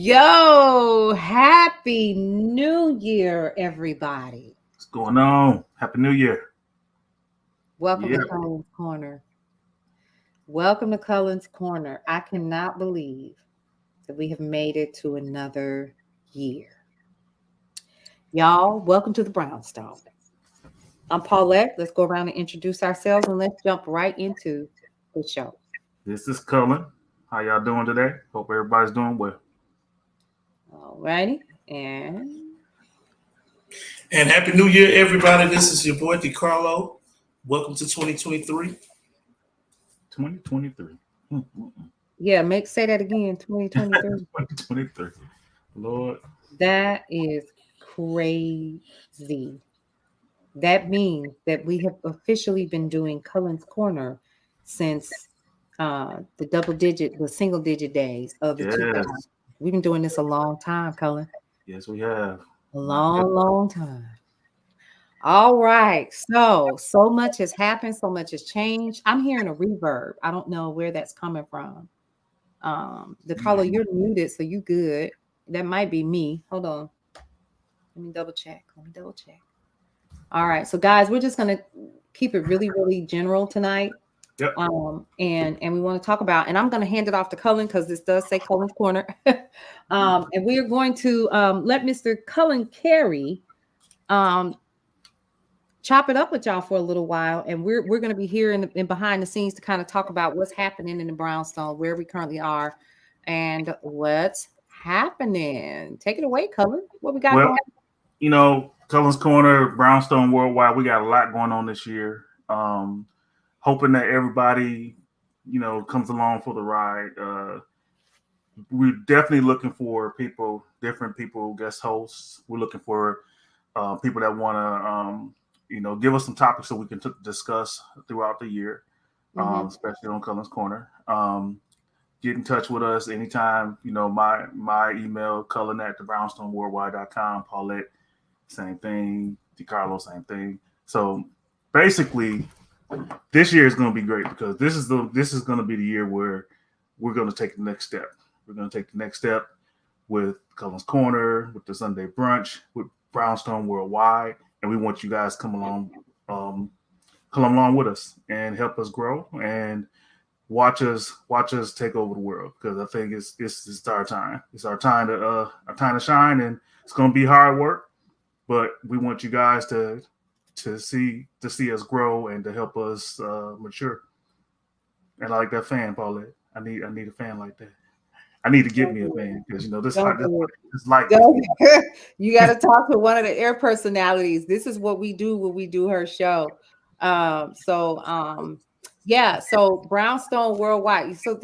Yo, happy new year, everybody. What's going on? Happy New Year. Welcome to Yeah. Cullens Corner. Welcome to Cullens Corner. I cannot believe that we have made it to another year. Y'all, welcome to the Brownstone. I'm Paulette. Let's go around and introduce ourselves and let's jump right into the show. This is Cullen. How y'all doing today? Hope everybody's doing well. All righty. And And Happy New Year, everybody. This is your boy DiCarlo. Welcome to 2023. 2023. yeah, say that again, 2023. 2023. Lord. That is crazy. That means that we have officially been doing Cullen's Corner since the single digit days of the Yes. 2000s. We've been doing this a long time, Cullen. Yes, we have. A long time. All right. So much has happened. So much has changed. I'm hearing a reverb. I don't know where that's coming from. DiCarlo, you're muted, so you good. That might be me. Hold on. Let me double check. All right. So guys, we're just going to keep it really, really general tonight. Yep. And we want to talk about, and I'm going to hand it off to Cullen because this does say Cullen's Corner. And we are going to let Mr. Cullen Carey chop it up with y'all for a little while. And we're going to be here in behind the scenes to kind of talk about what's happening in the Brownstone, where we currently are, and what's happening. Take it away, Cullen. What we got going on? Cullens Corner, Brownstone Worldwide, we got a lot going on this year. Hoping that everybody, comes along for the ride. We're definitely looking for different people, guest hosts. We're looking for people that want to, give us some topics so we can discuss throughout the year, especially on Cullens Corner. Get in touch with us anytime. My email, cullen@thebrownstoneworldwide.com. Paulette, same thing. DiCarlo, same thing. So basically, this year is going to be great because this is going to be the year where we're going to take the next step. We're going to take the next step with Cullens Corner, with the Sunday brunch, with Brownstone Worldwide, and we want you guys to come along with us and help us grow and watch us take over the world, because I think it's our time. It's our time to shine, and it's going to be hard work, but we want you guys to see us grow and to help us mature. And I like that fan, Paulette. I need a fan like that. I need to get me a fan because this like you got to talk to one of the air personalities. This is what we do when we do her show. So Brownstone Worldwide. So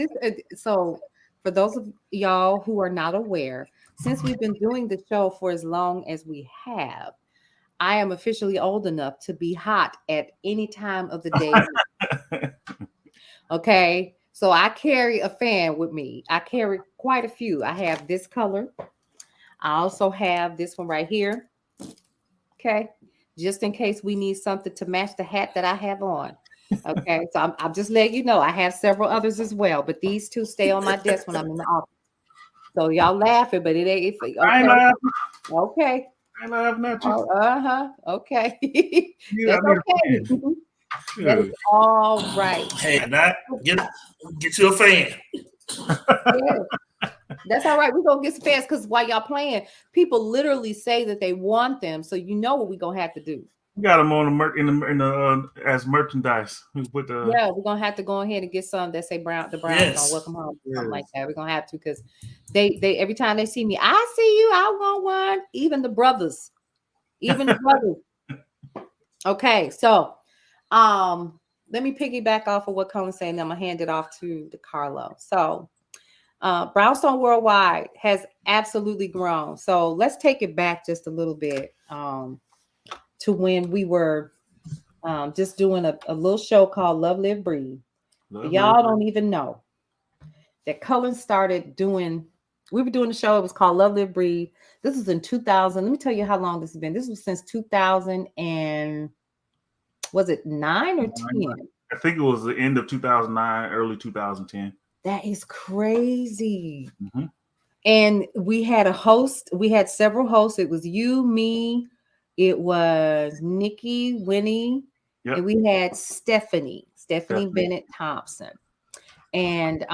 for those of y'all who are not aware, since we've been doing the show for as long as we have, I am officially old enough to be hot at any time of the day. Okay. So I carry a fan with me. I carry quite a few. I have this color. I also have this one right here. Okay. Just in case we need something to match the hat that I have on. Okay. So I'm just letting you know I have several others as well, but these two stay on my desk when I'm in the office. So y'all laughing, but it ain't. Okay. I ain't laughing. Okay. I ain't laughing at you. Okay. That's okay. That is all right. Hey, get you a fan. Yeah. That's all right. We're gonna get some fans because while y'all playing, people literally say that they want them. So you know what we're gonna have to do. We got them on the as merchandise. We're gonna have to go ahead and get some that say the Brownstone, welcome home, something like that. We're gonna have to, because they every time they see me, I see you, I want one. Even the brothers. Okay, so let me piggyback off of what Colin's saying. I'm gonna hand it off to DiCarlo. So Brownstone Worldwide has absolutely grown. So let's take it back just a little bit to when we were just doing a little show called Love, Live, Breathe. Y'all don't even know that Cullen started doing. We were doing a show. It was called Love, Live, Breathe. This was in 2000. Let me tell you how long this has been. This was since 2000 and was it 9 or 10? I think it was the end of 2009, early 2010. That is crazy. And we had a host. We had several hosts. It was you, me. It was Nikki, Winnie, Yep. and we had Stephanie Definitely. Bennett Thompson. And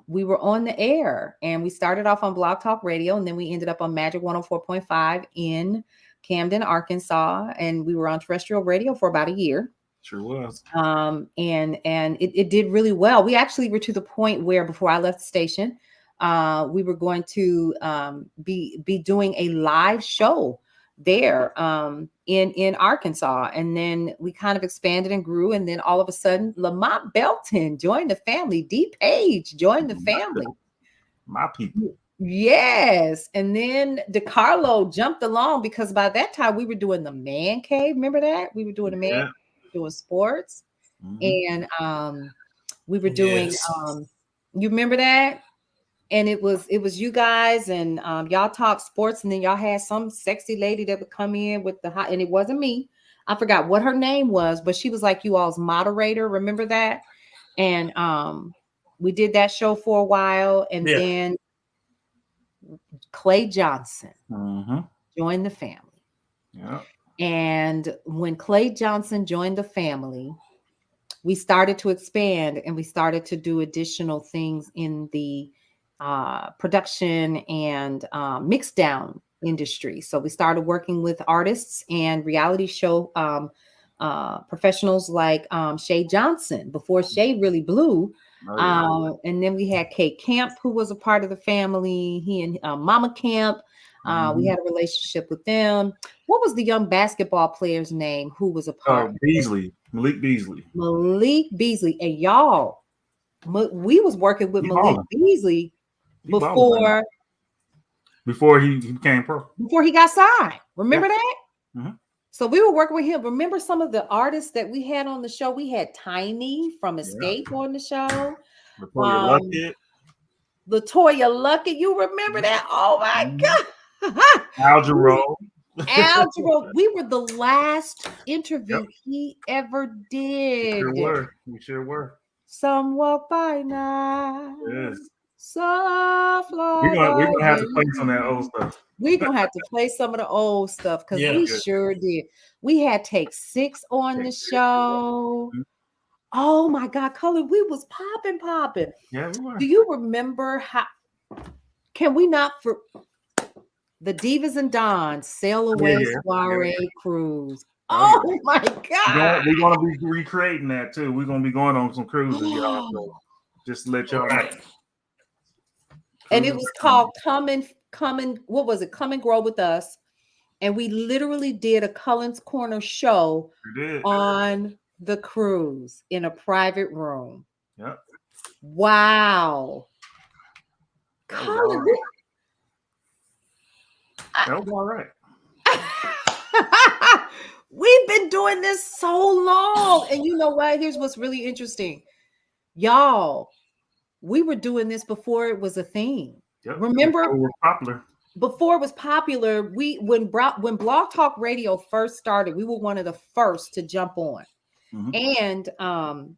we were on the air, and we started off on Blog Talk Radio, and then we ended up on Magic 104.5 in Camden, Arkansas, and we were on terrestrial radio for about a year. Sure was. And it did really well. We actually were to the point where before I left the station, we were going to be doing a live show there in Arkansas, and then we kind of expanded and grew, and then all of a sudden Lamont Belton joined the family. D Page joined the family. My people. Yes, and then DeCarlo jumped along because by that time we were doing the man cave. Remember that? We were doing the man cave, doing sports, and we were doing you remember that? And it was you guys, and y'all talk sports, and then y'all had some sexy lady that would come in with the hot, and it wasn't me. I forgot what her name was, but she was like you all's moderator. Remember that? And we did that show for a while, and then Clay Johnson joined the family. Yeah. And when Clay Johnson joined the family, we started to expand, and we started to do additional things in the production and mix down industry. So we started working with artists and reality show professionals like Shay Johnson before Shay really blew. And then we had Kate Camp, who was a part of the family. He and Mama Camp. We had a relationship with them. What was the young basketball player's name who was a part? Beasley. Malik Beasley. Malik Beasley. And y'all, we was working with Malik Beasley before he became pro. Before he got signed. Remember that? Mm-hmm. So we were working with him. Remember some of the artists that we had on the show? We had Tiny from Escape on the show. Latoya Luckett. You remember that? Oh my God. Algero. We were the last interview he ever did. We sure were. Some walk by night. Yes. Soft we're gonna have to play some of that old stuff. We're gonna have to play some of the old stuff because we sure did. We had Take 6 on the show. Oh my God, Cullen, we was popping. Yeah, we were. Do you remember how? Can we not for the Divas and Dons Sail Away Soiree Cruise? Oh my God! We're gonna be recreating that too. We're gonna be going on some cruises, y'all. So just to let y'all know. And it was called Come and what was it? Come and Grow with Us. And we literally did a Cullens Corner show on the cruise in a private room. Yep. Wow. Cullen. That was all right. We've been doing this so long. And you know what? Here's what's really interesting. Y'all, we were doing this before it was a thing. Yep. Remember? Before it was popular. Before it was popular, when Blog Talk Radio first started, we were one of the first to jump on. And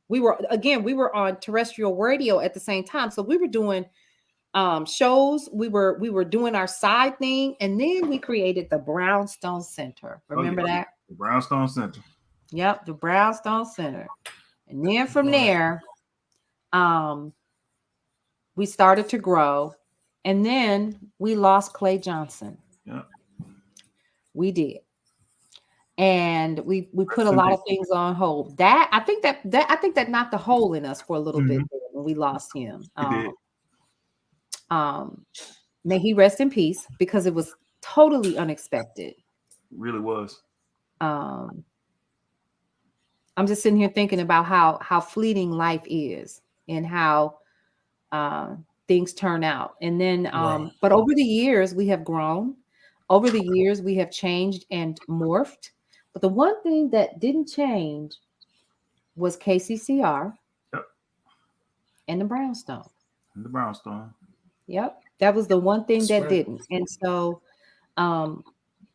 we were on terrestrial radio at the same time. So we were doing shows. We were doing our side thing, and then we created the Brownstone Center. Remember that? The Brownstone Center. Yep, the Brownstone Center. And then from there, we started to grow, and then we lost Clay Johnson. Yeah, we did, and we put a lot of things on hold. That I think that knocked a hole in us for a little bit when we lost him. May he rest in peace, because it was totally unexpected. It really was. I'm just sitting here thinking about how fleeting life is and how things turn out. And then, but over the years we have grown. Over the years we have changed and morphed. But the one thing that didn't change was KCCR and the Brownstone. Yep, that was the one thing that didn't. And so,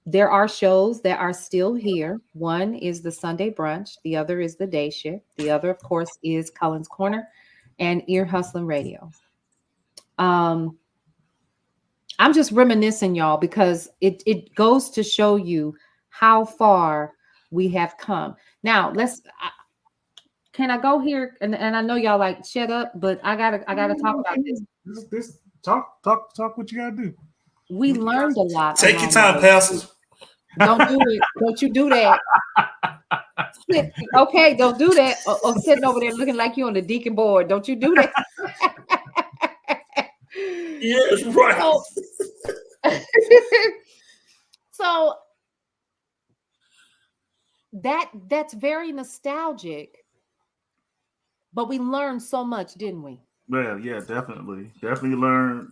there are shows that are still here. One is the Sunday brunch. The other is the day shift. The other, of course, is Cullens Corner and Ear Hustling Radio. I'm just reminiscing, y'all, because it goes to show you how far we have come. Now, can I go here? And I know y'all like shut up, but I gotta talk about this. This talk what you gotta do. We learned a lot. Take your along the time, way. Pastor. Don't do it. Don't you do that. Okay, don't do that. Or sitting over there looking like you on the deacon board. Don't you do that. Yes, right. So that's very nostalgic, but we learned so much, didn't we? Well, yeah, definitely learn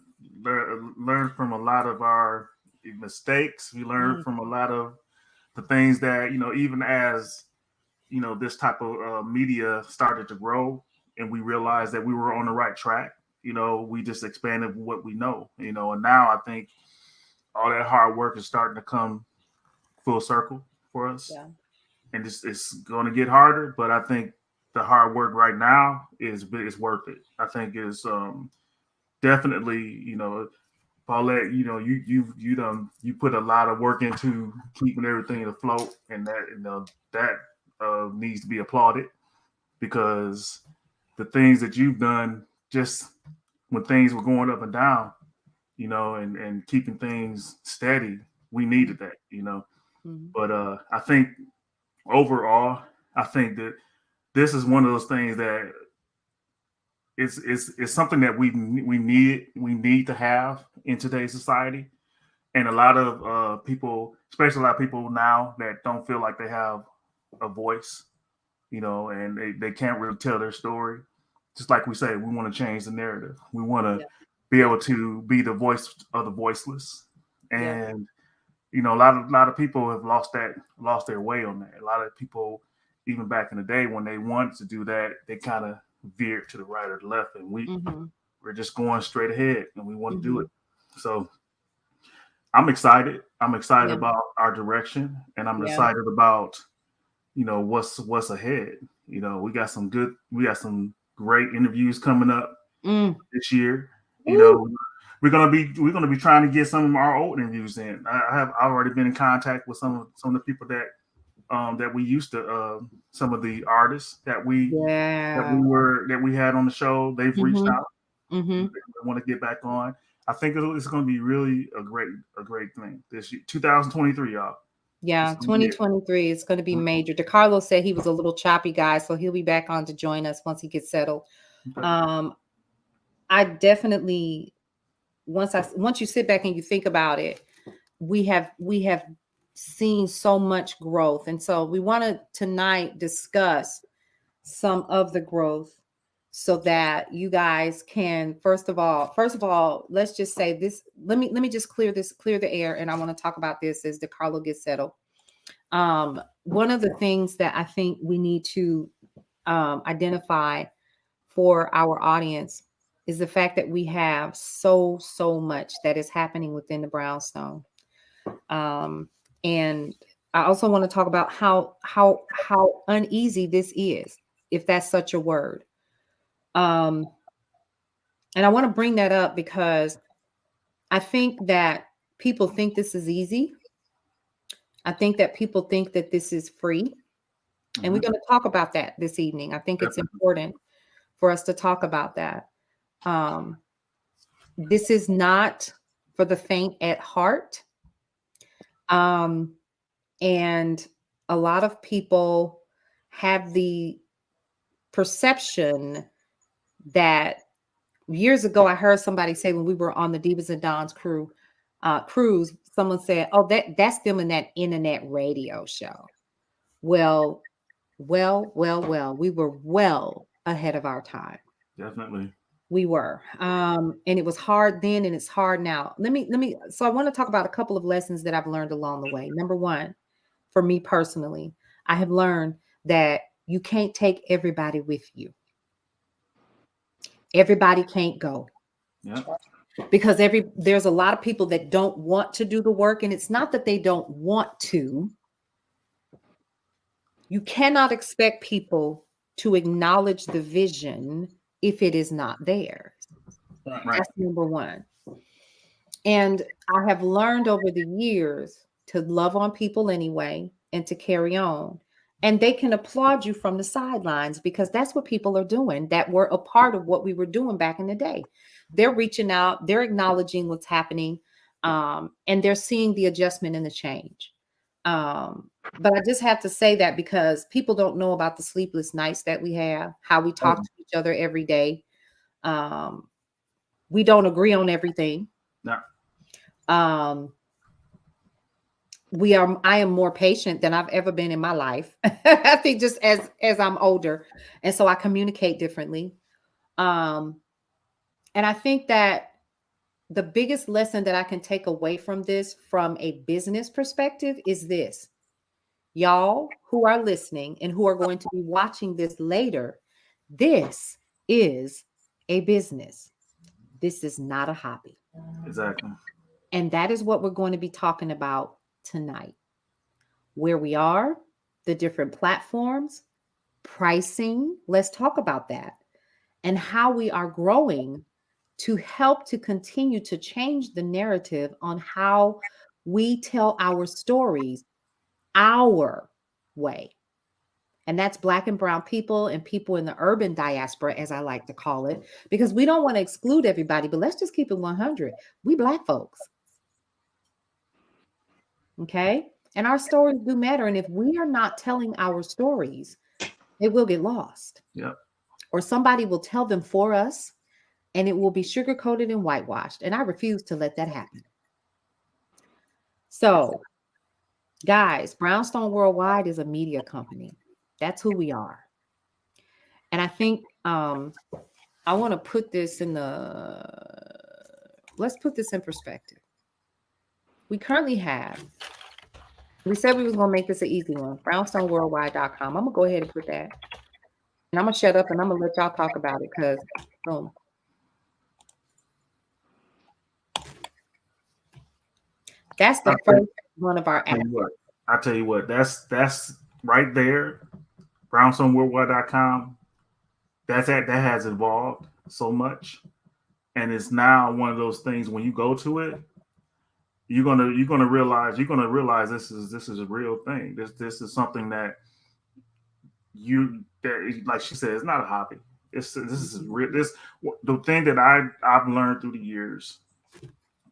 from a lot of our mistakes. We learned from a lot of the things that even as this type of media started to grow, and we realized that we were on the right track. We just expanded what we know. And now I think all that hard work is starting to come full circle for us. Yeah. And it's going to get harder, but I think the hard work right now is worth it. I think is definitely, Paulette, you put a lot of work into keeping everything afloat, and that needs to be applauded, because the things that you've done just when things were going up and down, and keeping things steady, we needed that, Mm-hmm. But I think overall, I think that this is one of those things that it's something that we need to have in today's society. And a lot of people, especially a lot of people now that don't feel like they have a voice, and they can't really tell their story. Just like we say, we want to change the narrative. We want to be able to be the voice of the voiceless. And a lot of people have lost their way on that. A lot of people, even back in the day when they wanted to do that, they kind of veered to the right or the left, and we're just going straight ahead, and we want to do it. So I'm excited. I'm excited about our direction, and I'm excited about what's ahead. We got some great interviews coming up this year. We're gonna be trying to get some of our old interviews in. I've already been in contact with some of the people that we used to, some of the artists that we had on the show. They've reached out. They want to get back on. I think it's going to be really a great thing this year, 2023, y'all. Yeah, 2023 is going to be major. DeCarlo said he was a little choppy guy, so he'll be back on to join us once he gets settled. Okay. I definitely once you sit back and you think about it, we have seen so much growth, and so we want to tonight discuss some of the growth, so that you guys can first of all, let's just say this. Let me just clear the air, and I want to talk about this as DeCarlo gets settled. One of the things that I think we need to identify for our audience is the fact that we have so much that is happening within the Brownstone. And I also want to talk about how uneasy this is, if that's such a word. And I want to bring that up because I think that people think this is easy. I think that people think that this is free. And we're going to talk about that this evening. I think it's important for us to talk about that. This is not for the faint at heart. And a lot of people have the perception that years ago, I heard somebody say when we were on the Divas and Dons cruise, someone said, "Oh, that's them in that internet radio show." Well, we were well ahead of our time. Definitely. We were. And it was hard then and it's hard now. So I want to talk about a couple of lessons that I've learned along the way. Number one, for me personally, I have learned that you can't take everybody with you. Everybody can't go. Yeah. Because there's a lot of people that don't want to do the work, and it's not that they don't want to. You cannot expect people to acknowledge the vision if it is not there. Right. That's number one. And I have learned over the years to love on people anyway and to carry on. And they can applaud you from the sidelines because that's what people are doing that were a part of what we were doing back in the day. They're reaching out, they're acknowledging what's happening, and they're seeing the adjustment and the change. But I just have to say that because people don't know about the sleepless nights that we have, how we talk Oh, to each other every day. Um, we don't agree on everything. no, Um, I am more patient than I've ever been in my life. I think just as I'm older, and so I communicate differently. Um, and I think that the biggest lesson that I can take away from this from a business perspective is this. Y'all who are listening and who are going to be watching this later, this is a business. This is not a hobby. exactly. And that is what we're going to be talking about tonight. Where we are, the different platforms, pricing. Let's talk about that. And how we are growing to help to continue to change the narrative on how we tell our stories our way. And that's Black and Brown people and people in the urban diaspora, as I like to call it, because we don't want to exclude everybody, but let's just keep it 100. We Black folks. Okay. And our stories do matter. And if we are not telling our stories, it will get lost. Yep. Or somebody will tell them for us and it will be sugar coated and whitewashed. And I refuse to let that happen. So, guys, Brownstone Worldwide is a media company. That's who we are. And I think I want to put this let's put this in perspective. We currently have, we said we was going to make this an easy one, brownstoneworldwide.com. I'm going to go ahead and put that. And I'm going to shut up and I'm going to let y'all talk about it because, boom. That's the first one of our apps. I tell you what, that's right there, brownstoneworldwide.com. That has evolved so much. And it's now one of those things when you go to it, you're gonna realize this is a real thing. This is something that like she said, it's not a hobby. This is real. The thing that I've learned through the years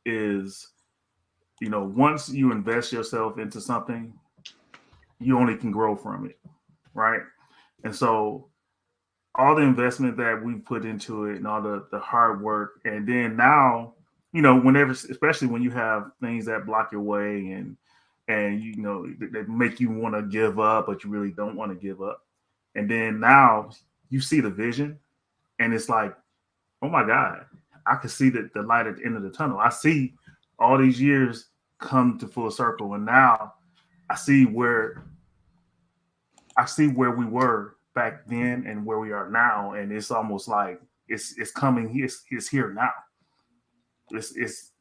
is, once you invest yourself into something, you only can grow from it, right? And so all the investment that we put into it and all the hard work, and then now, whenever, especially when you have things that block your way and that make you want to give up, but you really don't want to give up. And then now you see the vision and it's like, oh my God, I can see the light at the end of the tunnel. I see all these years come to full circle. And now I see where we were back then and where we are now. And it's almost like it's coming. It's here now. It's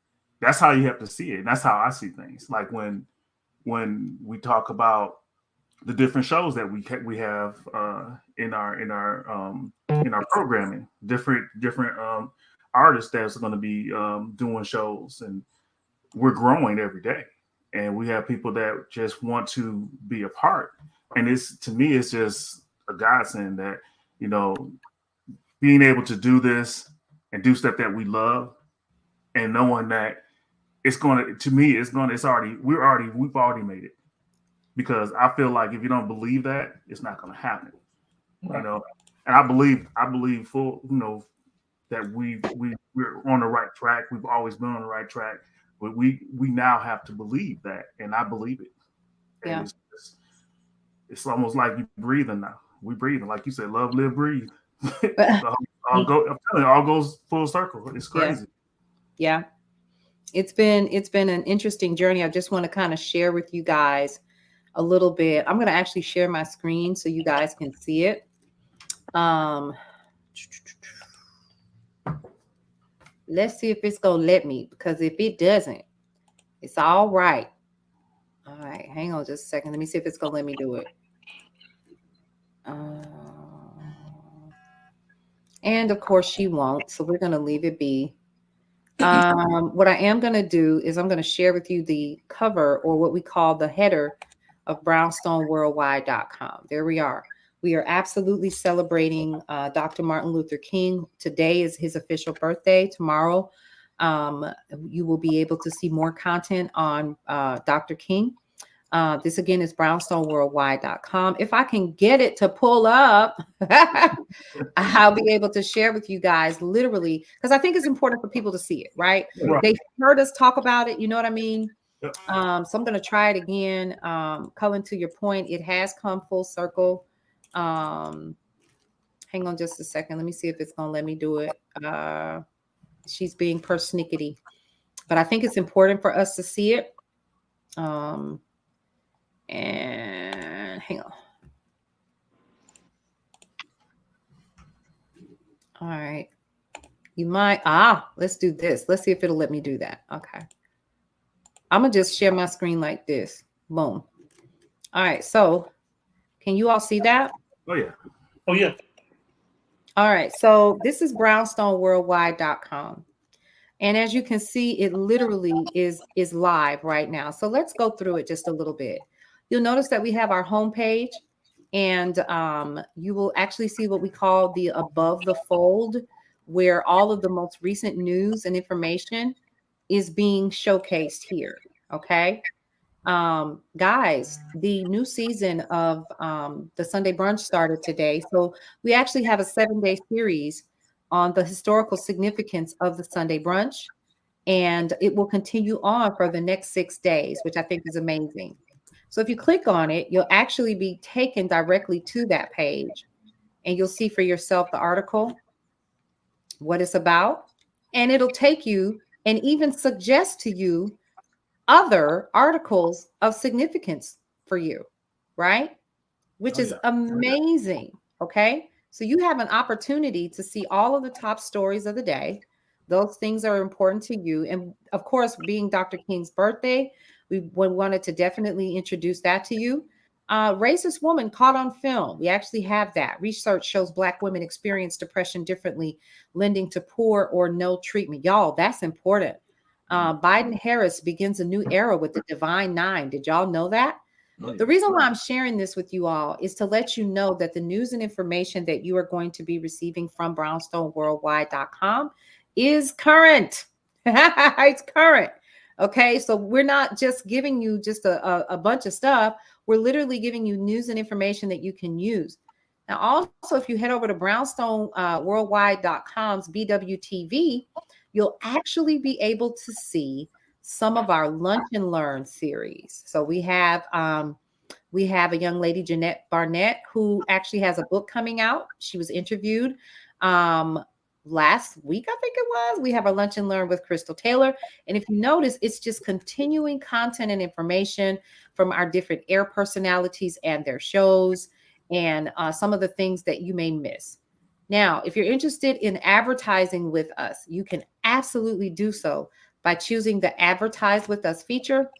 that's how you have to see it. And that's how I see things. Like when we talk about the different shows that we have in our programming, different artists that's going to be doing shows, and we're growing every day, and we have people that just want to be a part. And to me, it's just a godsend that being able to do this and do stuff that we love, and knowing that we've already made it. Because I feel like if you don't believe that, it's not going to happen. Right. And I believe that we're on the right track. We've always been on the right track, but we now have to believe that, and I believe it. Yeah. And it's almost like you breathing now. We breathing, like you said, love, live, breathe. I'm telling you, all goes full circle. It's crazy. Yeah. It's been an interesting journey. I just want to kind of share with you guys a little bit. I'm going to actually share my screen so you guys can see it. Let's see if it's going to let me, because if it doesn't, it's all right. All right, hang on just a second. Let me see if it's going to let me do it. And of course she won't, so we're going to leave it be. What I am going to do is I'm going to share with you the cover, or what we call the header, of brownstoneworldwide.com. There we are. We are absolutely celebrating Dr. Martin Luther King. Today is his official birthday. Tomorrow, you will be able to see more content on Dr. King. This again is brownstoneworldwide.com. If I can get it to pull up, I'll be able to share with you guys literally, because I think it's important for people to see it, right? Right. They've heard us talk about it. You know what I mean? Yep. So I'm going to try it again. Cullen, to your point, it has come full circle. Hang on just a second. Let me see if it's going to let me do it. She's being persnickety, but I think it's important for us to see it. And hang on. All right. You might, let's do this. Let's see if it'll let me do that. Okay. I'm going to just share my screen like this. Boom. All right. So can you all see that? Oh, yeah. Oh, yeah. All right. So this is brownstoneworldwide.com. And as you can see, it literally is live right now. So let's go through it just a little bit. You'll notice that we have our homepage, and you will actually see what we call the above the fold, where all of the most recent news and information is being showcased here. Okay. Guys, the new season of the Sunday Brunch started today. So we actually have a 7-day series on the historical significance of the Sunday Brunch, and it will continue on for the next 6 days, which I think is amazing. So if you click on it, you'll actually be taken directly to that page, and you'll see for yourself the article, what it's about, and it'll take you and even suggest to you other articles of significance for you, right? Which is amazing. Okay. So you have an opportunity to see all of the top stories of the day. Those things are important to you. And of course, being Dr. King's birthday, we wanted to definitely introduce that to you. Racist woman caught on film. We actually have that. Research shows Black women experience depression differently, lending to poor or no treatment. Y'all, that's important. Biden-Harris begins a new era with the Divine Nine. Did y'all know that? The reason why I'm sharing this with you all is to let you know that the news and information that you are going to be receiving from brownstoneworldwide.com is current. It's current. Okay, so we're not just giving you just a bunch of stuff. We're literally giving you news and information that you can use. Now, also, if you head over to brownstoneworldwide.com's BWTV, you'll actually be able to see some of our Lunch and Learn series. So we have a young lady, Jeanette Barnett, who actually has a book coming out. She was interviewed last week, I think it was. We have our Lunch and Learn with Crystal Taylor. And if you notice, it's just continuing content and information from our different air personalities and their shows, and some of the things that you may miss. Now, if you're interested in advertising with us, you can absolutely do so by choosing the Advertise with Us feature,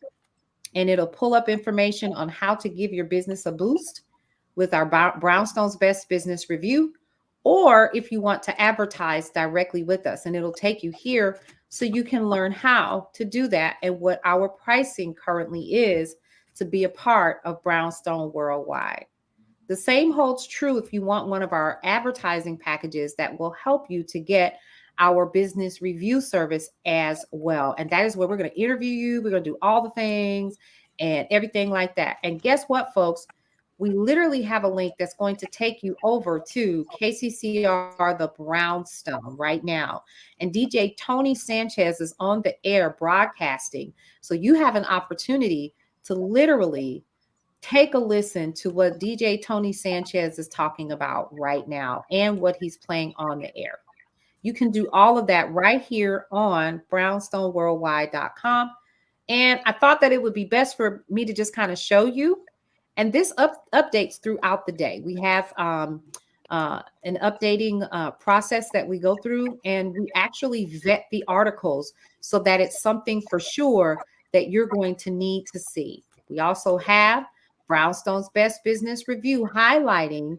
and it'll pull up information on how to give your business a boost with our Brownstone's Best Business Review, or if you want to advertise directly with us, and it'll take you here so you can learn how to do that and what our pricing currently is to be a part of Brownstone Worldwide. The same holds true if you want one of our advertising packages that will help you to get our business review service as well. And that is where we're going to interview you. We're going to do all the things and everything like that. And guess what, folks? We literally have a link that's going to take you over to KCCR, the Brownstone right now. And DJ Tony Sanchez is on the air broadcasting. So you have an opportunity to literally take a listen to what DJ Tony Sanchez is talking about right now and what he's playing on the air. You can do all of that right here on brownstoneworldwide.com. And I thought that it would be best for me to just kind of show you. And this updates throughout the day. We have an updating process that we go through, and we actually vet the articles so that it's something for sure that you're going to need to see. We also have Brownstone's Best Business Review, highlighting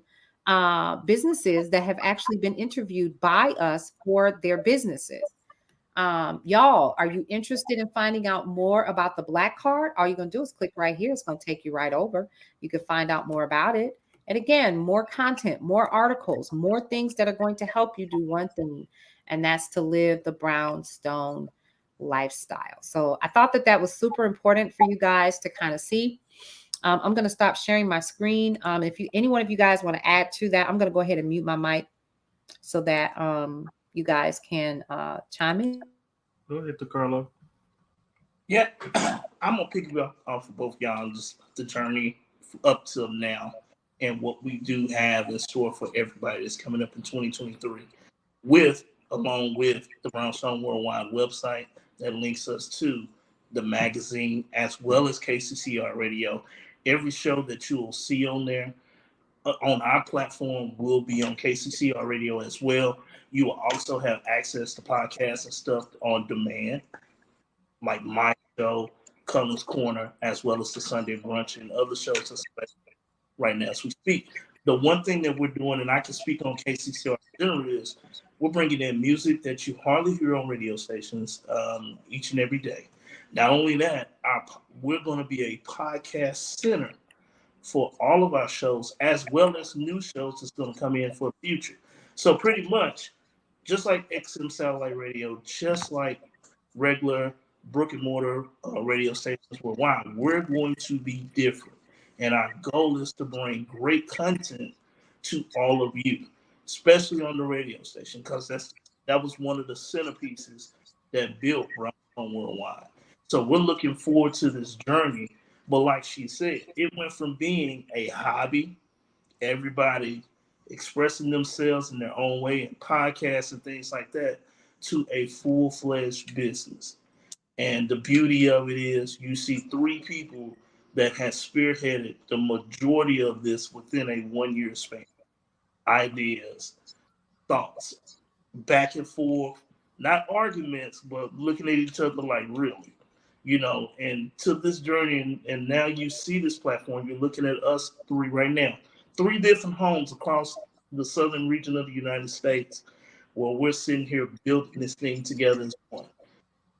businesses that have actually been interviewed by us for their businesses. Y'all, are you interested in finding out more about the Black Card? All you're going to do is click right here. It's going to take you right over. You can find out more about it. And again, more content, more articles, more things that are going to help you do one thing, and that's to live the brownstone lifestyle. So I thought that that was super important for you guys to kind of see. I'm going to stop sharing my screen. If any one of you guys want to add to that, I'm going to go ahead and mute my mic so that you guys can chime in. Go ahead, DeCarlo. Yeah, I'm gonna pick you up off of both y'all, just the journey up till now and what we do have in store for everybody that's coming up in 2023 along with the Brownstone Worldwide website that links us to the magazine as well as KCCR Radio. Every show that you will see on there on our platform will be on KCCR Radio as well. You will also have access to podcasts and stuff on demand, like my show, Cullens Corner, as well as the Sunday Brunch and other shows right now as we speak. The one thing that we're doing, and I can speak on KCCR generally, is we're bringing in music that you hardly hear on radio stations each and every day. Not only that, we're going to be a podcast center for all of our shows, as well as new shows that's going to come in for the future. So pretty much, just like XM Satellite Radio, just like regular brick and mortar radio stations worldwide, we're going to be different. And our goal is to bring great content to all of you, especially on the radio station, because that was one of the centerpieces that built Brownstone Worldwide. So we're looking forward to this journey. But like she said, it went from being a hobby, everybody expressing themselves in their own way, and podcasts and things like that, to a full-fledged business. And the beauty of it is you see three people that have spearheaded the majority of this within a 1 year span. Ideas, thoughts, back and forth, not arguments, but looking at each other like, really, and to this journey. And now you see this platform. You're looking at us three right now, three different homes across the southern region of the United States, where we're sitting here building this thing together as one.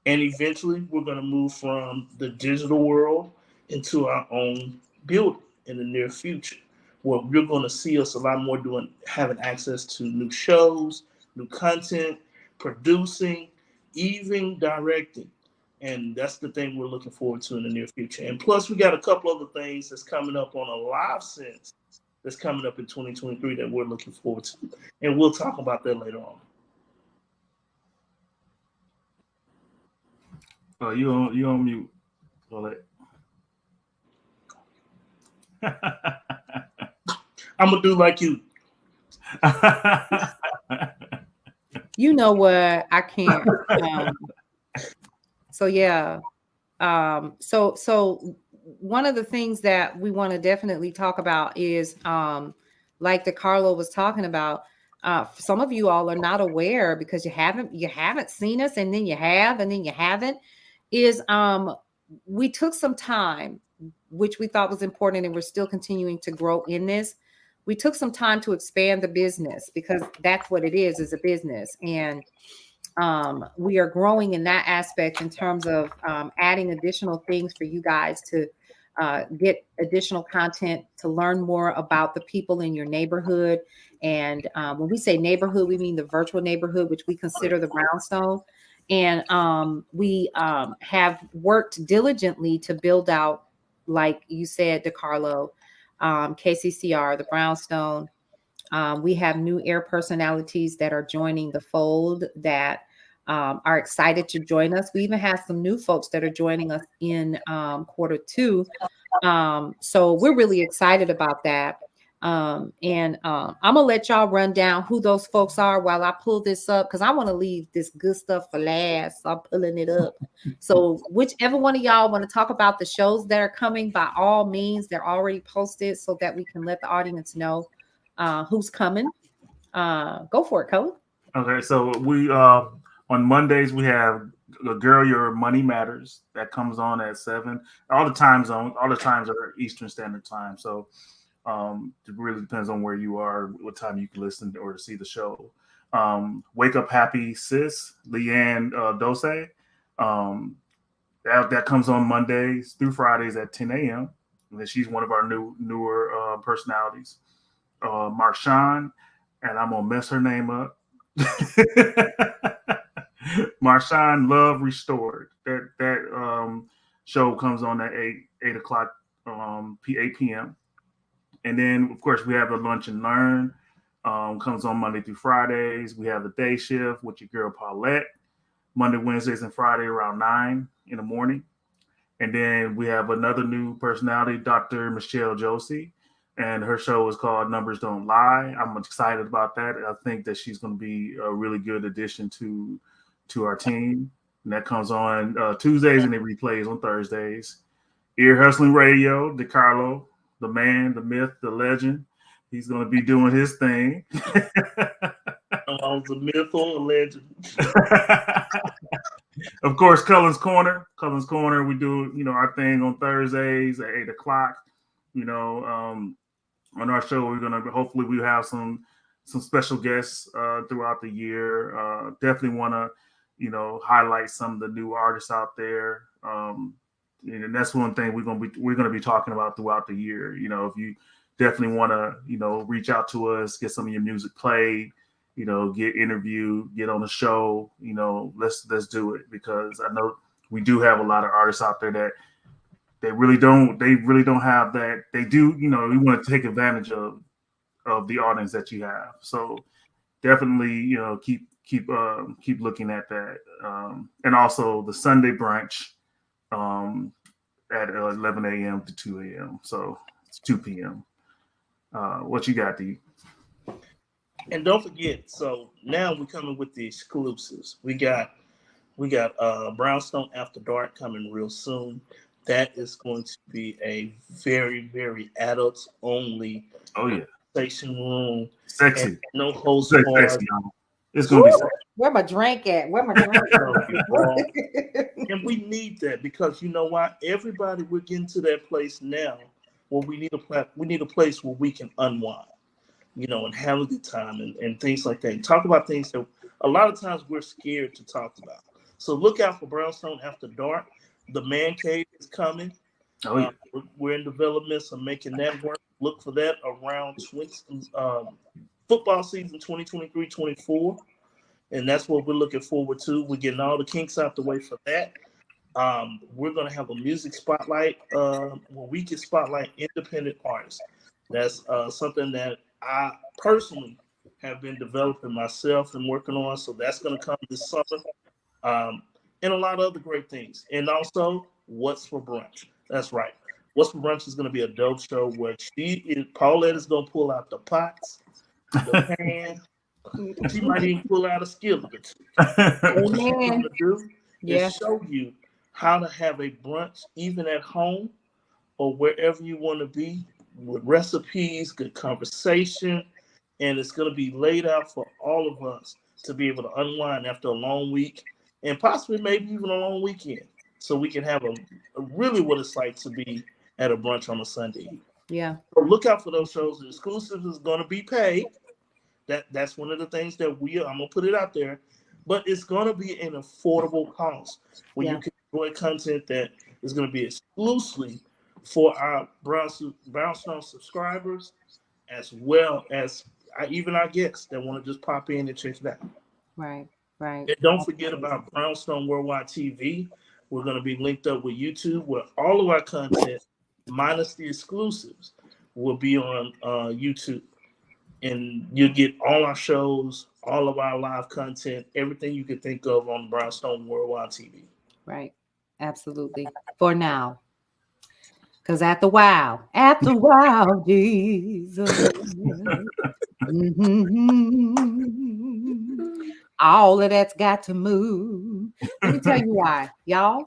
And eventually we're going to move from the digital world into our own building in the near future, where you're going to see us a lot more having access to new shows, new content, producing, even directing. And that's the thing we're looking forward to in the near future. And plus, we got a couple other things that's coming up on a live sense that's coming up in 2023 that we're looking forward to. And we'll talk about that later on. Oh, you on mute. I'm gonna do like you. You know what? I can't. So yeah. So one of the things that we want to definitely talk about is, like DeCarlo was talking about. Some of you all are not aware because you haven't seen us, and then you have, and then you haven't. Is we took some time, which we thought was important, and we're still continuing to grow in this. We took some time to expand the business because that's what it is a business. And we are growing in that aspect in terms of adding additional things for you guys to get additional content, to learn more about the people in your neighborhood. And when we say neighborhood, we mean the virtual neighborhood, which we consider the Brownstone. And we have worked diligently to build out, like you said, DeCarlo, KCCR, the Brownstone. We have new air personalities that are joining the fold that are excited to join us. We even have some new folks that are joining us in Q2. So we're really excited about that. I'm gonna let y'all run down who those folks are while I pull this up, because I want to leave this good stuff for last. So I'm pulling it up. So whichever one of y'all want to talk about the shows that are coming, by all means, they're already posted so that we can let the audience know who's coming. Go for it, Cullen. Okay, so we on Mondays we have Girl Your Money Matters that comes on at 7. All the times are Eastern Standard Time. So it really depends on where you are, what time you can listen or see the show. Wake Up Happy Sis, Leanne Dose. That comes on Mondays through Fridays at 10 a.m. And she's one of our newer personalities. Marshawn, and I'm gonna mess her name up. Marshawn Love Restored. That show comes on at 8 o'clock 8 p.m. And then of course we have the Lunch and Learn. Comes on Monday through Fridays. We have the Day Shift with your girl Paulette, Monday, Wednesdays, and Friday around 9 in the morning. And then we have another new personality, Dr. Michelle Josie, and her show is called Numbers Don't Lie. I'm excited about that. I think that she's going to be a really good addition to our team. And that comes on Tuesdays and it replays on Thursdays. Ear Hustling Radio, DeCarlo, the man, the myth, the legend. He's going to be doing his thing. I was a myth or a legend. Of course, Cullens Corner. Cullens Corner, we do, our thing on Thursdays at 8 o'clock. On our show, hopefully we have some special guests throughout the year. Definitely want to, highlight some of the new artists out there. And that's one thing we're gonna be talking about throughout the year. If you definitely want to, reach out to us, get some of your music played, get interviewed, get on the show, let's do it, because I know we do have a lot of artists out there that they really don't have that. They do, we want to take advantage of the audience that you have. So definitely, keep looking at that. And also the Sunday brunch at 11 a.m. to 2 a.m. So it's 2 p.m. What you got, D? And don't forget, so now we're coming with the exclusives. We got Brownstone After Dark coming real soon. That is going to be a very, very adults only station room. Sexy. And no host sexy. It's gonna be sexy. Where my drink at? Where my drink at? And we need that, because you know why? Everybody, we're getting to that place now where we need a place where we can unwind, and have a good time and things like that. And talk about things that a lot of times we're scared to talk about. So look out for Brownstone After Dark. The Man Cave is coming. Oh yeah. We're in development of making that work. Look for that around football season 2023-24. And that's what we're looking forward to. We're getting all the kinks out the way for that. We're going to have a music spotlight where we can spotlight independent artists. That's something that I personally have been developing myself and working on. So that's going to come this summer. And a lot of other great things. And also, What's for Brunch? That's right. What's for Brunch is going to be a dope show where Paulette is going to pull out the pots, the pan. She might even pull out a skillet or two. What she's going to do is show you how to have a brunch even at home or wherever you want to be, with recipes, good conversation, and it's going to be laid out for all of us to be able to unwind after a long week and possibly maybe even a long weekend, so we can have a really what it's like to be at a brunch on a Sunday. Yeah. So look out for those shows. The exclusives is going to be paid. That's one of the things that I'm going to put it out there, but it's going to be an affordable cost where you can enjoy content that is going to be exclusively for our Brownstone subscribers, as well as even our guests that want to just pop in and check it out. Right. And don't forget about Brownstone Worldwide TV. We're going to be linked up with YouTube, where all of our content, minus the exclusives, will be on YouTube. And you'll get all our shows, all of our live content, everything you could think of on Brownstone Worldwide TV. Right. Absolutely. For now. Because after a while, Jesus. All of that's got to move. Let me tell you why, y'all.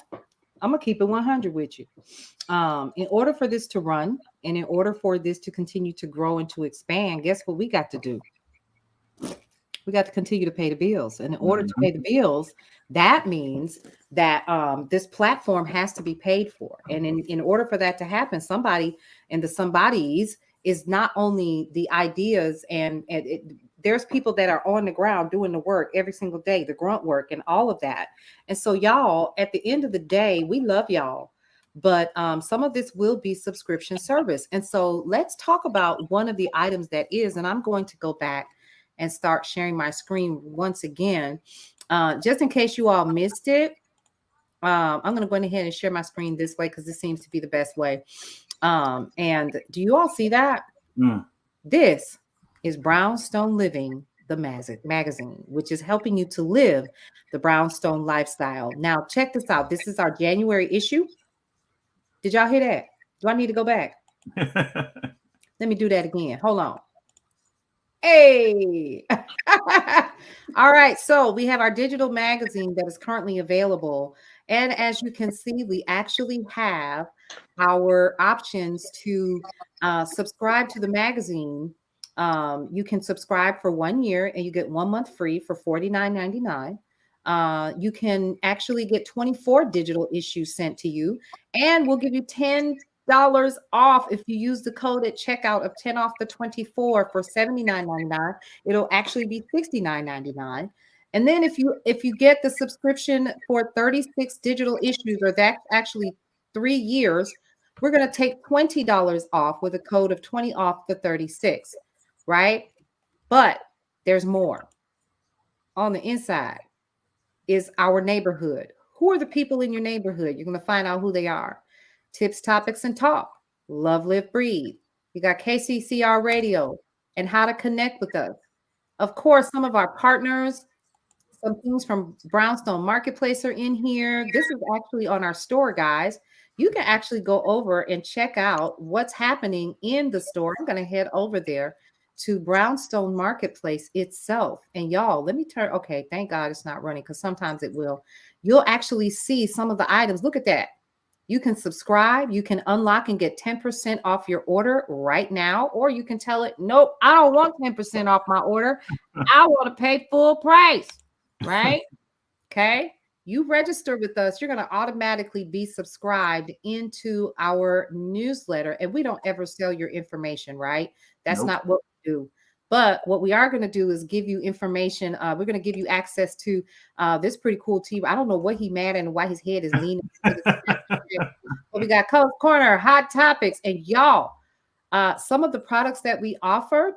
I'm gonna keep it 100 with you. In order for this to run, and in order for this to continue to grow and to expand, guess what we got to do? We got to continue to pay the bills. And in order to pay the bills, that means that this platform has to be paid for. And in order for that to happen, somebody and the somebodies is not only the ideas and there's people that are on the ground doing the work every single day, the grunt work and all of that. And so y'all, at the end of the day, we love y'all. But some of this will be subscription service. And so let's talk about one of the items that is, and I'm going to go back and start sharing my screen once again, just in case you all missed it. I'm going to go ahead and share my screen this way because this seems to be the best way. And do you all see that? This is Brownstone Living, the magazine, which is helping you to live the brownstone lifestyle. Now, check this out. This is our January issue. Did y'all hear that? Do I need to go back? Let me do that again. Hold on. Hey. All right. So we have our digital magazine that is currently available. And as you can see, we actually have our options to subscribe to the magazine. You can subscribe for 1 year and you get 1 month free for $49.99. You can actually get 24 digital issues sent to you, and we'll give you $10 off if you use the code at checkout of 10 off the 24 for $79.99. It'll actually be $69.99. And then if you get the subscription for 36 digital issues, or that's actually 3 years, we're going to take $20 off with a code of 20 off the 36, right? But there's more. On the inside is our neighborhood. Who are the people in your neighborhood? You're going to find out who they are. Tips, Topics, and Talk, Love, Live, Breathe. You got KCCR Radio and how to connect with us. Of course, some of our partners, some things from Brownstone Marketplace are in here. This is actually on our store, guys. You can actually go over and check out what's happening in the store. I'm going to head over there to Brownstone Marketplace itself. And y'all, let me turn. Okay, thank God it's not running because sometimes it will. You'll actually see some of the items. Look at that. You can subscribe. You can unlock and get 10% off your order right now. Or you can tell it, nope, I don't want 10% off my order. I want to pay full price, right? Okay. You register with us, you're going to automatically be subscribed into our newsletter. And we don't ever sell your information, right? That's not what we do. But what we are going to do is give you information. We're going to give you access to this pretty cool TV. I don't know what he mad and why his head is leaning. But we got Cullens Corner, Hot Topics, and y'all, some of the products that we offer,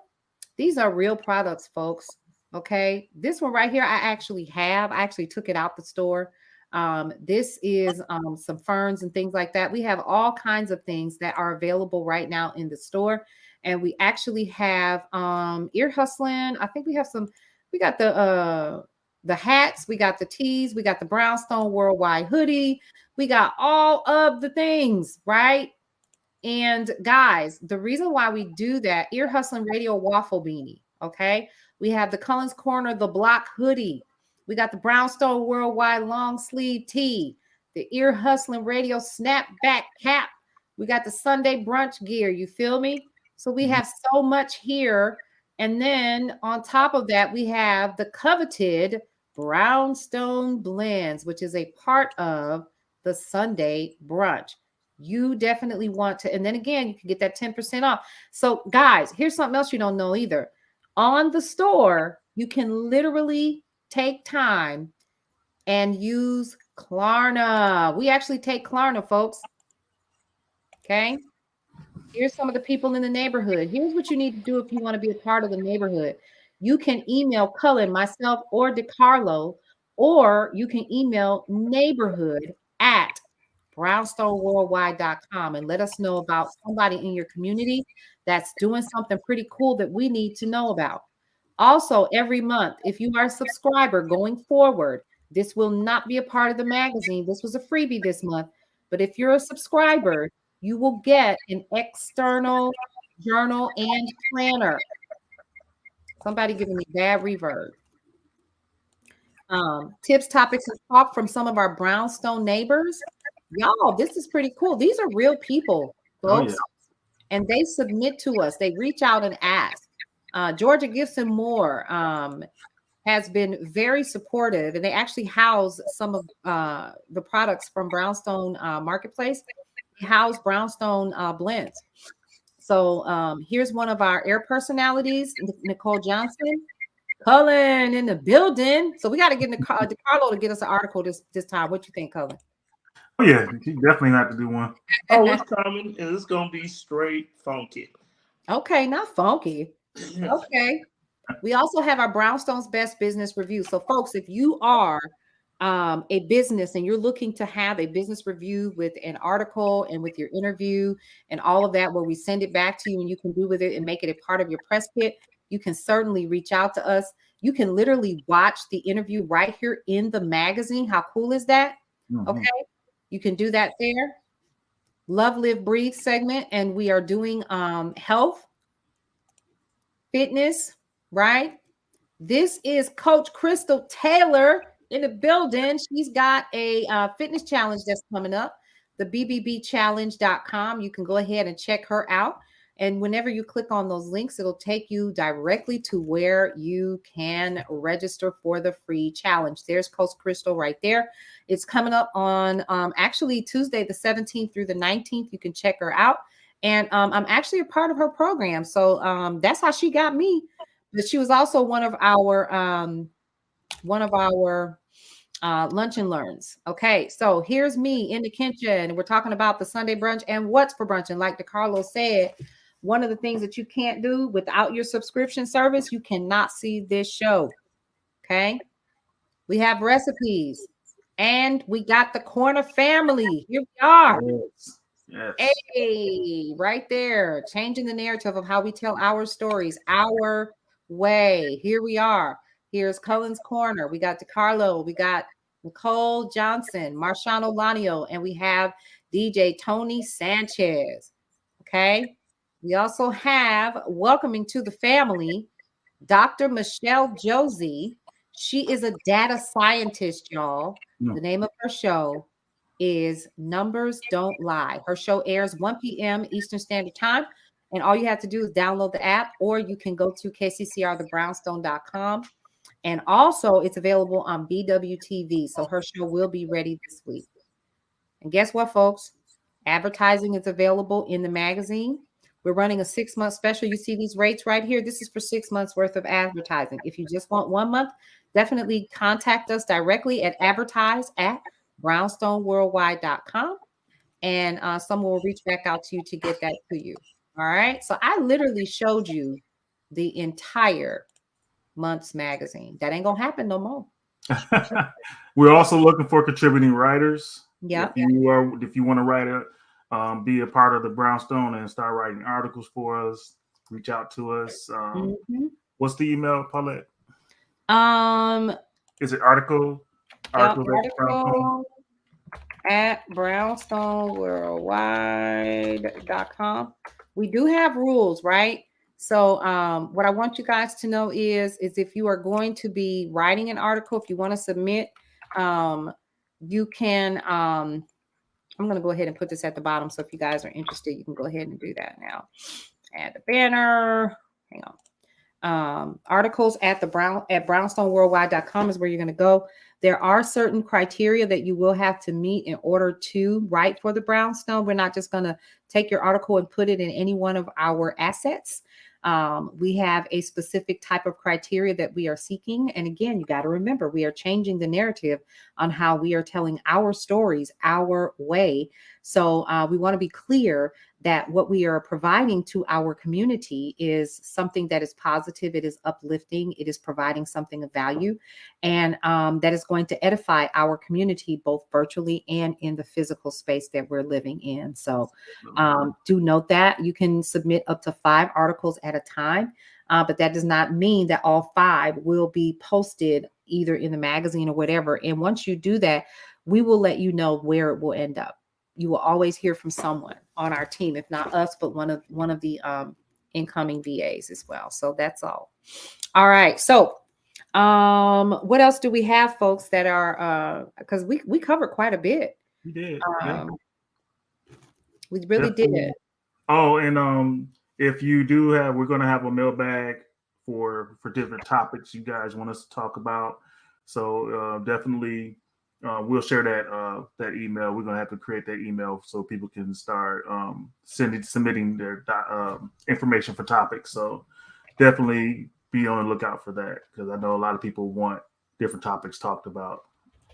these are real products, folks. Okay, this one right here, I actually took it out the store. This is some ferns and things like that. We have all kinds of things that are available right now in the store. And we actually have ear hustling. I think we have we got the hats, we got the tees, we got the Brownstone Worldwide hoodie. We got all of the things, right? And guys, the reason why we do that, ear hustling radio waffle beanie, okay? We have the Cullens Corner, the block hoodie. We got the Brownstone Worldwide long sleeve tee, the ear hustling radio snapback cap. We got the Sunday brunch gear. You feel me? So we have so much here. And then on top of that, we have the coveted Brownstone blends, which is a part of the Sunday brunch. You definitely want to. And then again, you can get that 10% off. So guys, here's something else you don't know either. On the store, you can literally take time and use Klarna. We actually take Klarna, folks. Okay. Here's some of the people in the neighborhood. Here's what you need to do if you want to be a part of the neighborhood. You can email Cullen, myself, or DeCarlo, or you can email neighborhood@brownstoneworldwide.com and let us know about somebody in your community that's doing something pretty cool that we need to know about. Also, every month, if you are a subscriber going forward, this will not be a part of the magazine. This was a freebie this month. But if you're a subscriber, you will get an external journal and planner. Somebody giving me bad reverb. Tips, Topics, and Talk from some of our Brownstone neighbors. Y'all, this is pretty cool. These are real people, folks. Oh, yeah. And they submit to us. They reach out and ask. Georgia Gibson Moore has been very supportive, and they actually house some of the products from Brownstone Marketplace. They house Brownstone blends. So here's one of our air personalities, Nicole Johnson. Cullen in the building. So we got to get in the Carlo to get us an article this time. What you think, Cullen? Oh yeah, you definitely have to do one. Oh, it's coming, and it's gonna be straight funky. Okay, not funky. Okay. We also have our Brownstone's Best Business Review. So, folks, if you are a business and you're looking to have a business review with an article and with your interview and all of that, where we send it back to you and you can do with it and make it a part of your press kit, you can certainly reach out to us. You can literally watch the interview right here in the magazine. How cool is that? Okay. You can do that there. Love, Live, Breathe segment. And we are doing health, fitness, right? This is Coach Crystal Taylor in the building. She's got a fitness challenge that's coming up, the bbbchallenge.com. You can go ahead and check her out. And whenever you click on those links, it'll take you directly to where you can register for the free challenge. There's Coach Crystal right there. It's coming up on actually Tuesday, the 17th through the 19th. You can check her out. And I'm actually a part of her program. So that's how she got me. But she was also one of our lunch and learns. Okay, so here's me in the kitchen. We're talking about the Sunday brunch and what's for brunch. And like DeCarlo said, one of the things that you can't do without your subscription service, you cannot see this show. Okay, we have recipes, and we got the Corner family. Here we are. Yes. Hey, right there, changing the narrative of how we tell our stories, our way. Here we are. Here's Cullens Corner. We got DeCarlo. We got Nicole Johnson, Marshano Lanio, and we have DJ Tony Sanchez. Okay. We also have welcoming to the family Dr. Michelle Josie. She is a data scientist, y'all. The name of her show is Numbers Don't Lie. Her show airs 1 p.m. Eastern Standard Time. And all you have to do is download the app, or you can go to kccrthebrownstone.com. And also, it's available on BWTV. So her show will be ready this week. And guess what, folks? Advertising is available in the magazine. We're running a 6-month special. You see these rates right here. This is for 6 months worth of advertising. If you just want 1 month, definitely contact us directly at advertise@brownstoneworldwide.com. And someone will reach back out to you to get that to you. All right. So I literally showed you the entire month's magazine. That ain't going to happen no more. We're also looking for contributing writers. Yeah. If you want to write be a part of the Brownstone and start writing articles for us, reach out to us. What's the email, Paulette? Is it article at brownstoneworldwide.com. We do have rules, right? So what I want you guys to know is if you are going to be writing an article, if you want to submit, you can, I'm going to go ahead and put this at the bottom. So if you guys are interested, you can go ahead and do that now. Add the banner. Hang on. Articles at brownstoneworldwide.com is where you're going to go. There are certain criteria that you will have to meet in order to write for the Brownstone. We're not just going to take your article and put it in any one of our assets. We have a specific type of criteria that we are seeking. And again, you got to remember, we are changing the narrative on how we are telling our stories our way. So we want to be clear that what we are providing to our community is something that is positive, it is uplifting, it is providing something of value, and that is going to edify our community, both virtually and in the physical space that we're living in. So do note that you can submit up to 5 articles at a time, but that does not mean that all 5 will be posted either in the magazine or whatever. And once you do that, we will let you know where it will end up. You will always hear from someone on our team, if not us, but one of the incoming VAs as well. So that's all. All right. So what else do we have, folks, that are because we covered quite a bit. We did. We really did. Oh, and if you do have, we're going to have a mailbag for different topics you guys want us to talk about. So definitely. We'll share that email. We're gonna have to create that email so people can start submitting their information for topics. So definitely be on the lookout for that, because I know a lot of people want different topics talked about.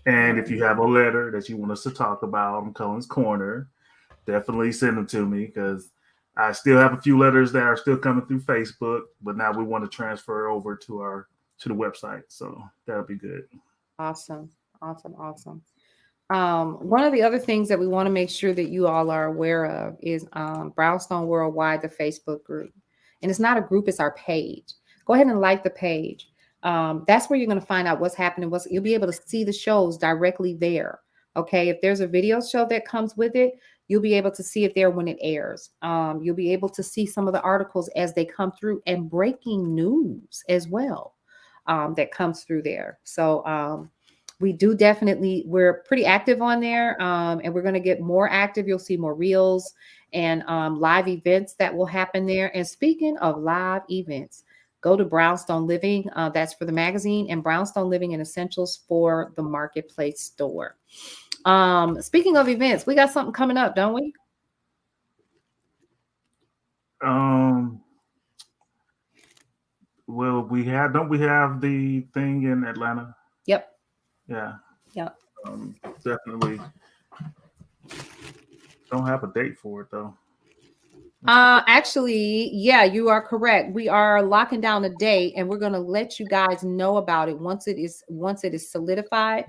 And if you have a letter that you want us to talk about on Cullens Corner, definitely send them to me, because I still have a few letters that are still coming through Facebook, but now we want to transfer over to the website. So that'll be good. Awesome. One of the other things that we want to make sure that you all are aware of is Brownstone Worldwide, the Facebook group. And it's not a group, it's our page. Go ahead and like the page. That's where you're going to find out what's happening. You'll be able to see the shows directly there. Okay. If there's a video show that comes with it, you'll be able to see it there when it airs. You'll be able to see some of the articles as they come through, and breaking news as well that comes through there. So we're pretty active on there, and we're going to get more active. You'll see more reels and live events that will happen there. And speaking of live events, go to Brownstone Living. That's for the magazine, and Brownstone Living and Essentials for the Marketplace store. Speaking of events, we got something coming up, don't we? Well, don't we have the thing in Atlanta? Yep. Yeah. Yep. Definitely. Don't have a date for it though. Actually, yeah, you are correct. We are locking down a date, and we're going to let you guys know about it once it is solidified.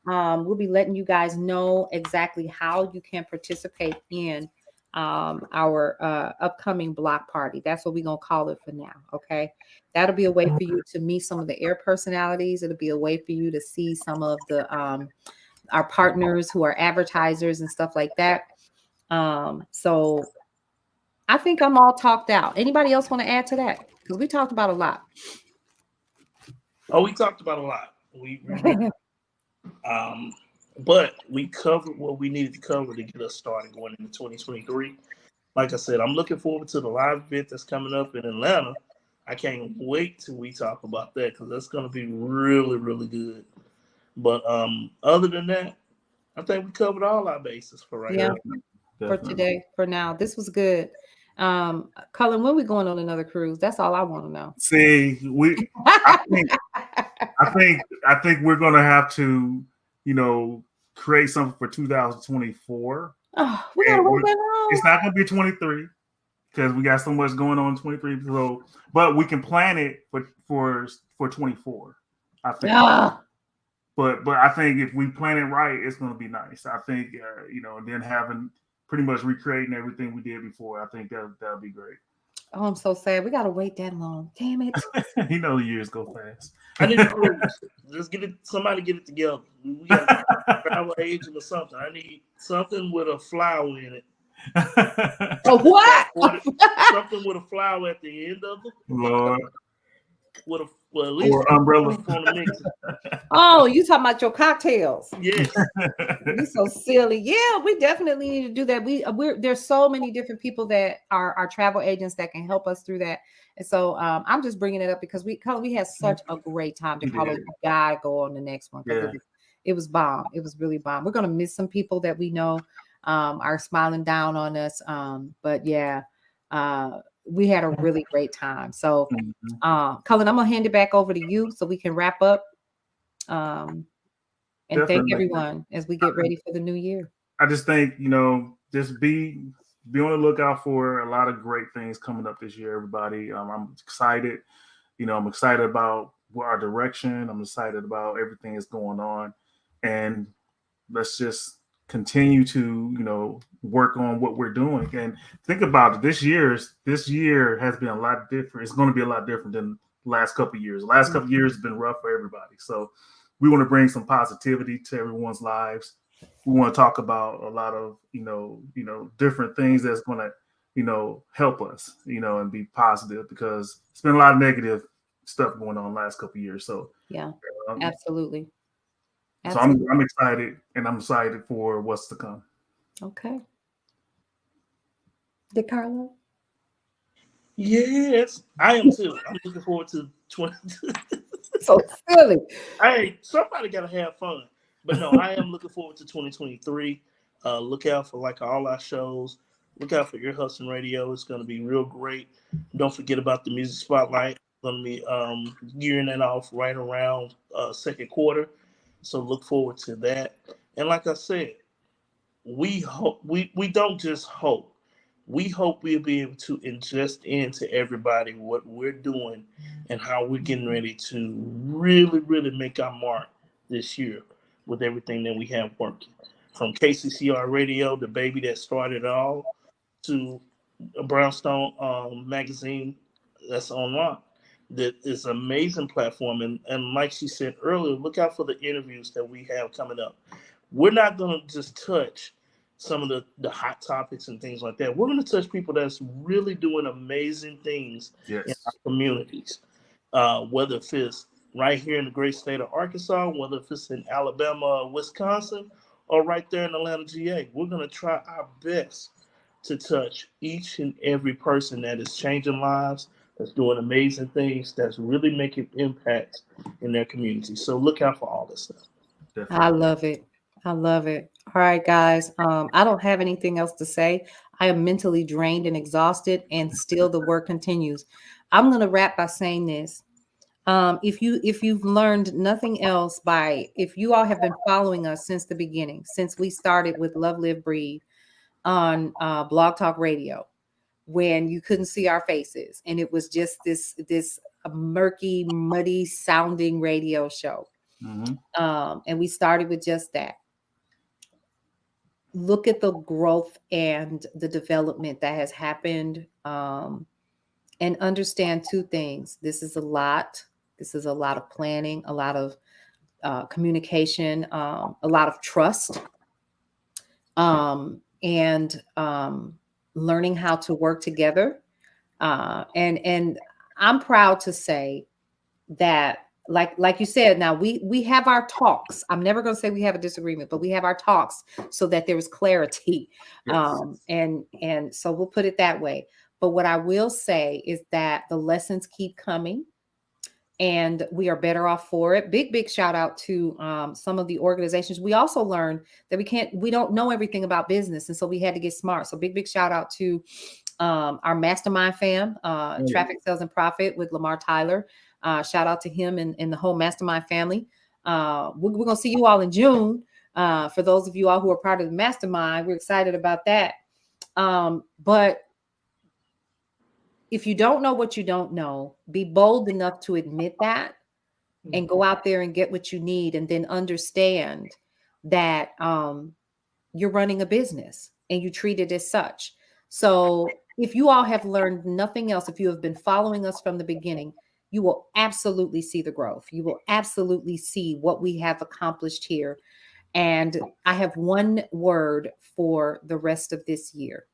We'll be letting you guys know exactly how you can participate in our upcoming block party. That's what we're going to call it for now. Okay. That'll be a way for you to meet some of the air personalities. It'll be a way for you to see some of the our partners who are advertisers and stuff like that. So I think I'm all talked out. Anybody else want to add to that? Because we talked about a lot. Oh, we talked about a lot. But we covered what we needed to cover to get us started going into 2023. Like I said, I'm looking forward to the live event that's coming up in Atlanta. I can't wait till we talk about that, because that's going to be really, really good. But other than that, I think we covered all our bases for right now. For today, for now. This was good. Cullen, when we going on another cruise? That's all I want to know. See, I think we're gonna have to, create something for 2024. Oh, we gotta wait that long. It's not gonna be 23, because we got so much going on in 23. So, but we can plan it for 24. I think. But I think if we plan it right, it's gonna be nice. I think and then having pretty much recreating everything we did before, I think that'll be great. Oh, I'm so sad. We gotta wait that long. Damn it. The years go fast. I need to just somebody get it together. We got a travel agent or something. I need something with a flower in it. What? Something with a flower at the end of it. Lord. With at least or umbrella. On the mix. Oh, you talking about your cocktails? Yes. You're so silly. Yeah, we definitely need to do that. There's so many different people that are our travel agents that can help us through that. And so I'm just bringing it up because we had such a great time. To call it, we gotta go on the next one. Yeah. It was bomb. It was really bomb. We're gonna miss some people that we know are smiling down on us. But yeah, we had a really great time. So, Cullen, I'm gonna hand it back over to you so we can wrap up. And thank everyone as we get ready for the new year. I just think, just be on the lookout for a lot of great things coming up this year, everybody. I'm excited. I'm excited about our direction. I'm excited about everything that's going on. And let's just continue to, work on what we're doing. And think about it. This year has been a lot different. It's going to be a lot different than the last couple of years. The last couple of years has been rough for everybody. So we want to bring some positivity to everyone's lives. We want to talk about a lot of, different things that's going to, help us, and be positive, because it's been a lot of negative stuff going on the last couple of years. So yeah, absolutely. So I'm excited, and I'm excited for what's to come. Okay. DeCarlo? Yes, I am too. I'm looking forward to 20. So silly. Hey, somebody got to have fun. But no, I am looking forward to 2023. Look out for all our shows. Look out for Ear Hustling Radio. It's going to be real great. Don't forget about the Music Spotlight. Going to be gearing that off right around second quarter. So look forward to that. And like I said, we hope we don't just hope. We hope we'll be able to ingest into everybody what we're doing and how we're getting ready to really, really make our mark this year with everything that we have working. From KCCR Radio, the baby that started it all, to a Brownstone magazine that's online. That is an amazing platform. And like she said earlier, look out for the interviews that we have coming up. We're not going to just touch some of the hot topics and things like that. We're going to touch people that's really doing amazing things in our communities, whether if it's right here in the great state of Arkansas, whether if it's in Alabama, Wisconsin, or right there in Atlanta, GA. We're going to try our best to touch each and every person that is changing lives, that's doing amazing things, that's really making impacts in their community. So look out for all this stuff. Definitely. I love it. I love it. All right, guys. I don't have anything else to say. I am mentally drained and exhausted, and still the work continues. I'm going to wrap by saying this. If you've learned nothing else if you all have been following us since the beginning, since we started with Love, Live, Breathe on Blog Talk Radio, when you couldn't see our faces and it was just this murky, muddy sounding radio show. Mm-hmm. And we started with just that. Look at the growth and the development that has happened, and understand two things. This is a lot. This is a lot of planning, a lot of communication, a lot of trust, and learning how to work together. And I'm proud to say that, like you said, now we have our talks. I'm never going to say we have a disagreement, but we have our talks so that there is clarity. Yes. And so we'll put it that way. But what I will say is that the lessons keep coming and we are better off for it. Big shout out to some of the organizations. We also learned that we don't know everything about business. And so we had to get smart. So big shout out to our mastermind fam, Traffic Sales and Profit with Lamar Tyler. Shout out to him and the whole mastermind family. We're going to see you all in June. For those of you all who are part of the mastermind, we're excited about that. But if you don't know what you don't know, be bold enough to admit that and go out there and get what you need, and then understand that you're running a business and you treat it as such. So if you all have learned nothing else, if you have been following us from the beginning, you will absolutely see the growth. You will absolutely see what we have accomplished here. And I have one word for the rest of this year: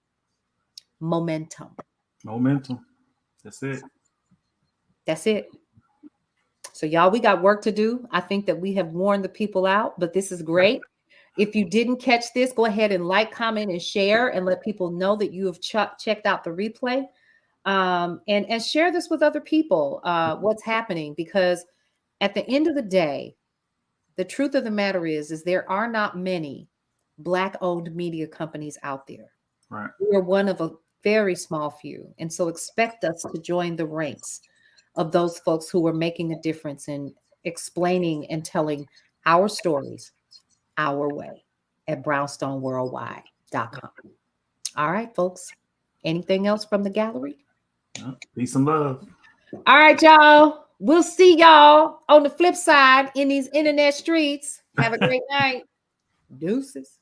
momentum. Momentum. That's it. That's it. So y'all, we got work to do. I think that we have worn the people out, but this is great. If you didn't catch this, go ahead and like, comment, and share, and let people know that you have checked out the replay. And share this with other people, what's happening, because at the end of the day, the truth of the matter is there are not many Black-owned media companies out there. Right. We are one of a very small few. And so expect us to join the ranks of those folks who are making a difference in explaining and telling our stories our way at brownstoneworldwide.com. All right, folks. Anything else from the gallery? Peace and love. All right, y'all. We'll see y'all on the flip side in these internet streets. Have a great night. Deuces.